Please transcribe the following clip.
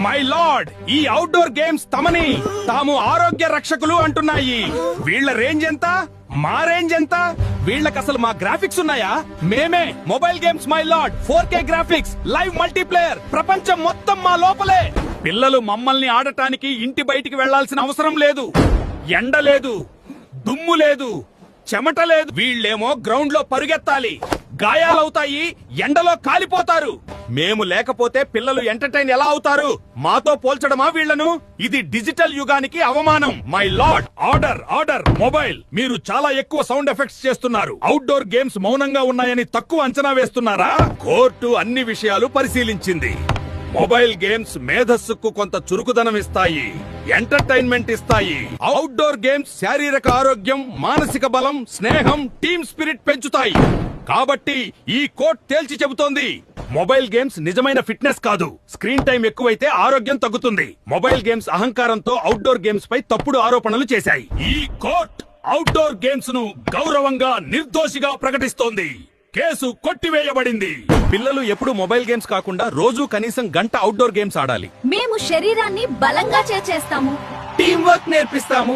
My lord, ఈ outdoor games తమని తాము ఆరోగ్య రక్షకులు అంటున్నాయి. వీళ్ళ రేంజ్ ఎంత, మా రేంజ్ ఎంత? వీళ్ళకి అసలు మా గ్రాఫిక్స్ ఉన్నాయా? మేమే mobile games my lord, 4K graphics, live multiplayer, ప్రపంచం మొత్తం మా లోపలే. పిల్లలు మమ్మల్ని ఆడటానికి ఇంటి బయటికి వెళ్లాల్సిన అవసరం లేదు. ఎండ లేదు, దుమ్ము లేదు, చెమట లేదు. వీళ్ళేమో గ్రౌండ్ లో పరుగెత్తాలి, గాయాలవుతాయి, ఎండలో కాలిపోతారు. మేము లేకపోతే పిల్లలు ఎంటర్టైన్ ఎలా అవుతారు? మాతో పోల్చడమా వీళ్లను? ఇది డిజిటల్ యుగానికి అవమానం. My lord, order order. Mobile, మీరు చాలా ఎక్కువ సౌండ్ ఎఫెక్ట్స్ చేస్తున్నారు. అవుట్డోర్ గేమ్స్ మౌనంగా ఉన్నాయని తక్కువ అంచనా వేస్తున్నారా? కోర్టు అన్ని విషయాలు పరిశీలించింది. మొబైల్ గేమ్స్ మేధస్సుకు కొంత చురుకుదనం ఇస్తాయి, ఎంటర్టైన్మెంట్ ఇస్తాయి. అవుట్డోర్ గేమ్స్ శారీరక ఆరోగ్యం, మానసిక బలం, స్నేహం, టీమ్ స్పిరిట్ పెంచుతాయి. కాబట్టి ఈ కోర్టు తేల్చి చెబుతోంది, మొబైల్ గేమ్స్ నిజమైన ఫిట్నెస్ కాదు. స్క్రీన్ టైం ఎక్కువైతే ఆరోగ్యం తగ్గుతుంది. మొబైల్ గేమ్స్ అహంకారంతో అవుట్డోర్ గేమ్స్ పై తప్పుడు ఆరోపణలు చేశాయి. ఈ కోర్టు అవుట్డోర్ గేమ్స్ ను గౌరవంగా, నిర్దోషిగా ప్రకటిస్తోంది. కేసు కొట్టివేయబడింది. పిల్లలు ఎప్పుడు మొబైల్ గేమ్స్ కాకుండా రోజు కనీసం గంట అవుట్డోర్ గేమ్స్ ఆడాలి. మేము శరీరాన్ని బలంగా చేస్తాము, టీం వర్క్ నేర్పిస్తాము.